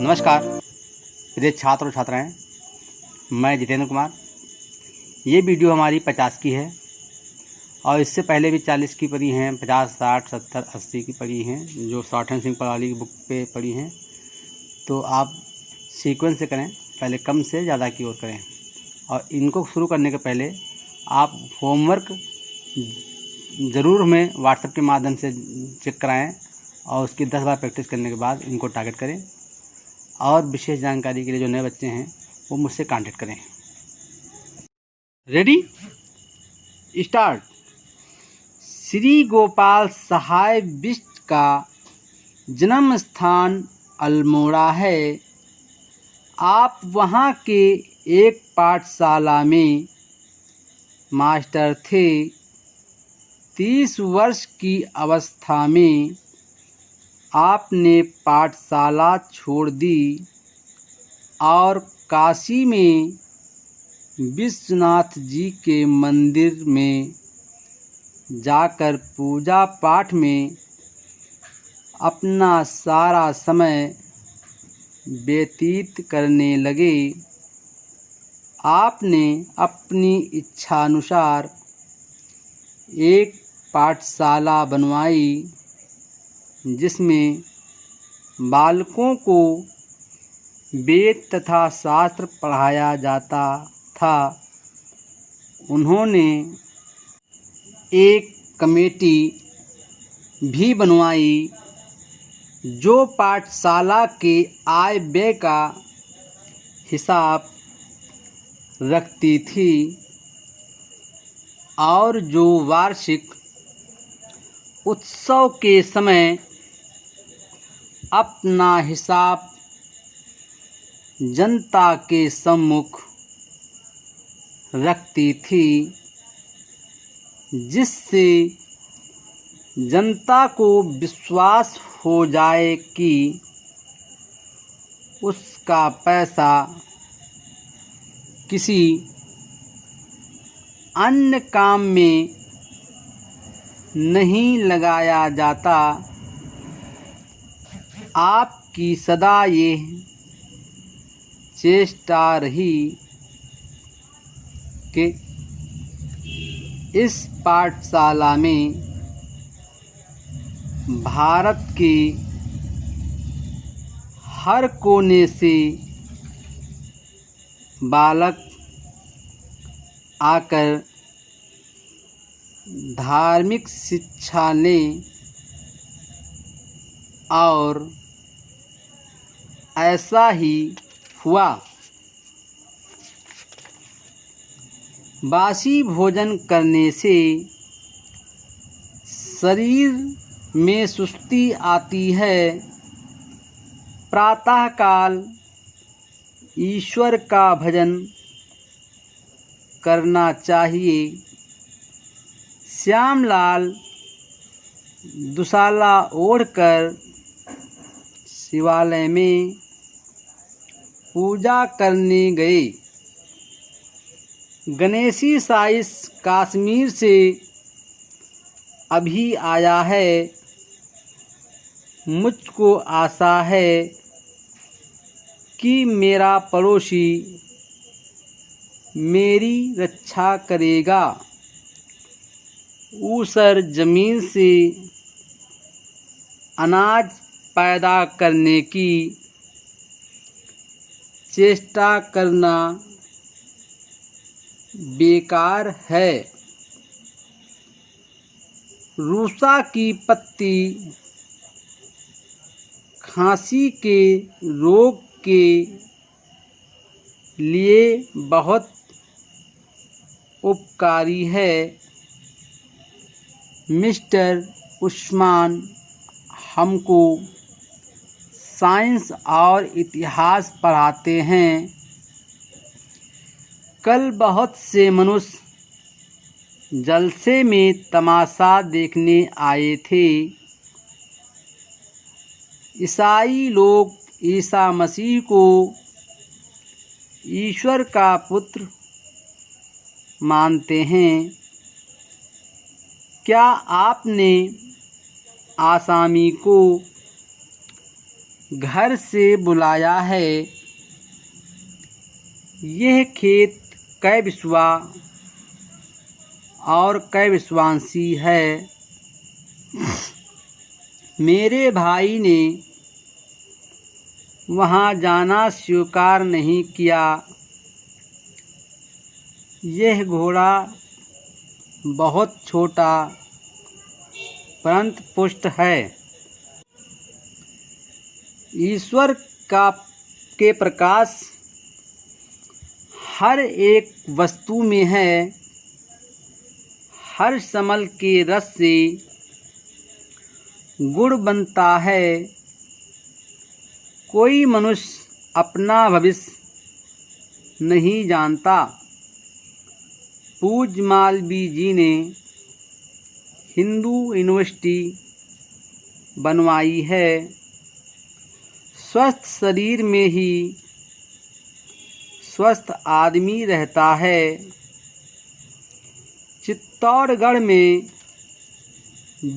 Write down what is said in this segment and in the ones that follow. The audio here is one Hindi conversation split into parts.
नमस्कार प्रिय छात्र और छात्राएं, मैं जितेंद्र कुमार। ये वीडियो हमारी 50 की है और इससे पहले भी 40 की पढ़ी हैं, 50, 60, 70, 80 की पढ़ी हैं, जो शॉर्ट हैंड सिंह प्रणाली की बुक पे पढ़ी हैं। तो आप सीक्वेंस से करें, पहले कम से ज़्यादा की ओर करें। और इनको शुरू करने के पहले आप होमवर्क ज़रूर हमें व्हाट्सएप के माध्यम से चेक कराएं और उसकी 10 बार प्रैक्टिस करने के बाद इनको टारगेट करें। और विशेष जानकारी के लिए जो नए बच्चे हैं वो मुझसे कांटेक्ट करें। Ready, start. श्री गोपाल सहाय बिष्ट का जन्म स्थान अल्मोड़ा है। आप वहाँ के एक पाठशाला में मास्टर थे। 30 वर्ष की अवस्था में आपने पाठशाला छोड़ दी और काशी में विश्वनाथ जी के मंदिर में जाकर पूजा पाठ में अपना सारा समय व्यतीत करने लगे। आपने अपनी इच्छानुसार एक पाठशाला बनवाई जिसमें बालकों को वेद तथा शास्त्र पढ़ाया जाता था। उन्होंने एक कमेटी भी बनवाई जो पाठशाला के आय व्यय का हिसाब रखती थी और जो वार्षिक उत्सव के समय अपना हिसाब जनता के सम्मुख रखती थी, जिससे जनता को विश्वास हो जाए कि उसका पैसा किसी अन्य काम में नहीं लगाया जाता। आपकी सदा ये चेष्टा रही कि इस पाठशाला में भारत के हर कोने से बालक आकर धार्मिक शिक्षा लें और ऐसा ही हुआ। बासी भोजन करने से शरीर में सुस्ती आती है। प्रातःकाल ईश्वर का भजन करना चाहिए। श्यामलाल दुशाला ओढ़कर शिवालय में पूजा करने गए। गणेशी साइस कश्मीर से अभी आया है। मुझको आशा है कि मेरा पड़ोसी मेरी रक्षा करेगा। ऊसर जमीन से अनाज पैदा करने की चेष्टा करना बेकार है। रूसा की पत्ती खांसी के रोग के लिए बहुत उपकारी है। मिस्टर उस्मान हमको साइंस और इतिहास पढ़ाते हैं। कल बहुत से मनुष्य जलसे में तमाशा देखने आए थे। ईसाई लोग ईसा मसीह को ईश्वर का पुत्र मानते हैं। क्या आपने आसामी को घर से बुलाया है। यह खेत कै बिस्वा और कै विश्वासी है। मेरे भाई ने वहाँ जाना स्वीकार नहीं किया। यह घोड़ा बहुत छोटा परंतु पुष्ट है। ईश्वर के प्रकाश हर एक वस्तु में है। हर समल के रस से गुड़ बनता है। कोई मनुष्य अपना भविष्य नहीं जानता। पूज्य मालवीय जी ने हिंदू यूनिवर्सिटी बनवाई है। स्वस्थ शरीर में ही स्वस्थ आदमी रहता है। चित्तौड़गढ़ में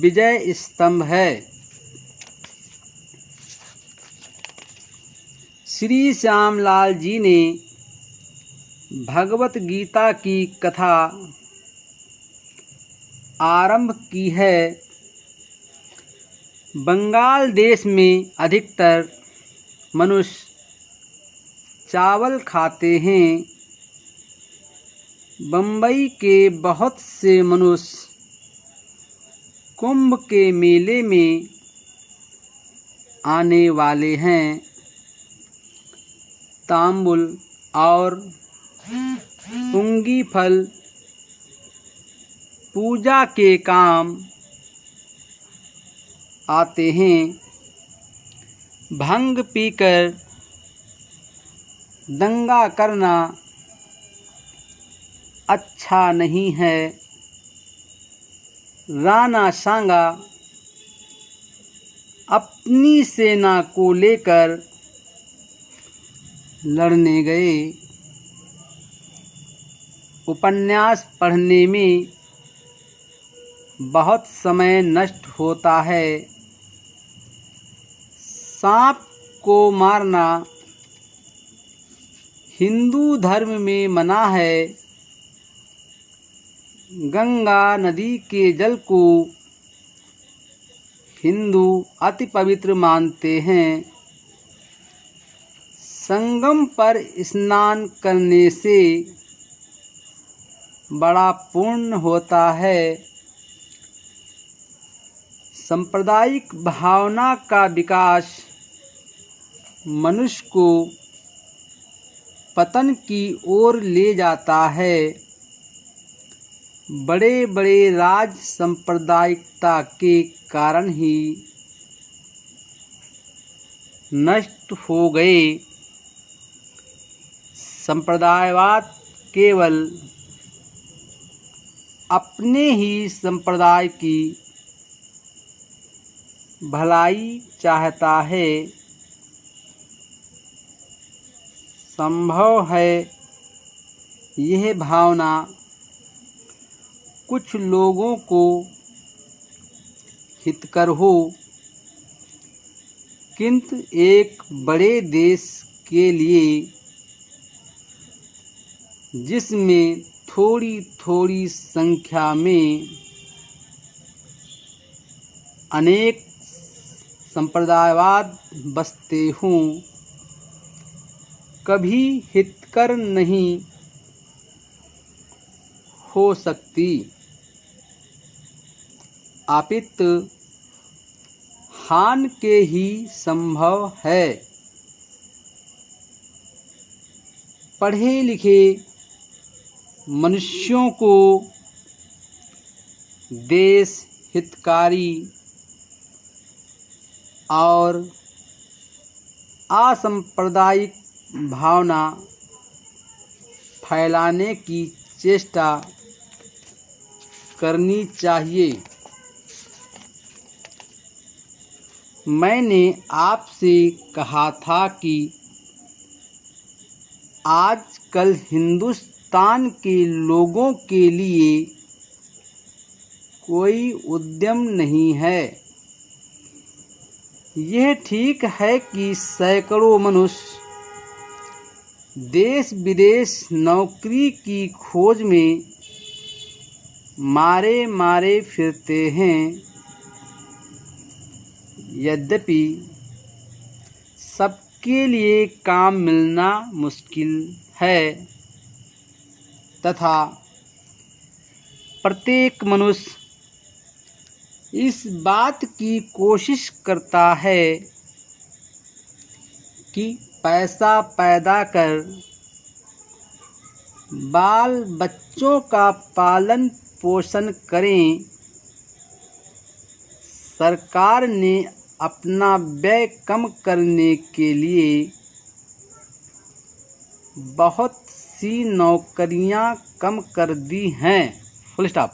विजय स्तंभ है। श्री श्यामलाल जी ने भगवत गीता की कथा आरंभ की है। बंगाल देश में अधिकतर मनुष्य चावल खाते हैं। बम्बई के बहुत से मनुष्य कुंभ के मेले में आने वाले हैं। तांबुल और पुंगी फल पूजा के काम आते हैं। भंग पीकर दंगा करना अच्छा नहीं है। राणा सांगा अपनी सेना को लेकर लड़ने गए। उपन्यास पढ़ने में बहुत समय नष्ट होता है। सांप को मारना हिंदू धर्म में मना है। गंगा नदी के जल को हिंदू अति पवित्र मानते हैं। संगम पर स्नान करने से बड़ा पुण्य होता है। सांप्रदायिक भावना का विकास मनुष्य को पतन की ओर ले जाता है। बड़े बड़े राज सांप्रदायिकता के कारण ही नष्ट हो गए। संप्रदायवाद केवल अपने ही संप्रदाय की भलाई चाहता है। संभव है यह भावना कुछ लोगों को हितकर हो, किंतु एक बड़े देश के लिए जिसमें थोड़ी थोड़ी संख्या में अनेक संप्रदायवाद बसते हों, कभी हितकर नहीं हो सकती, अपितु हानि के ही संभव है। पढ़े लिखे मनुष्यों को देश हितकारी और असांप्रदायिक भावना फैलाने की चेष्टा करनी चाहिए। मैंने आपसे कहा था कि आजकल हिंदुस्तान के लोगों के लिए कोई उद्यम नहीं है। यह ठीक है कि सैकड़ों मनुष्य देश विदेश नौकरी की खोज में मारे मारे फिरते हैं। यद्यपि सबके लिए काम मिलना मुश्किल है तथा प्रत्येक मनुष्य इस बात की कोशिश करता है कि पैसा पैदा कर बाल बच्चों का पालन पोषण करें। सरकार ने अपना व्यय कम करने के लिए बहुत सी नौकरियां कम कर दी हैं। Full stop.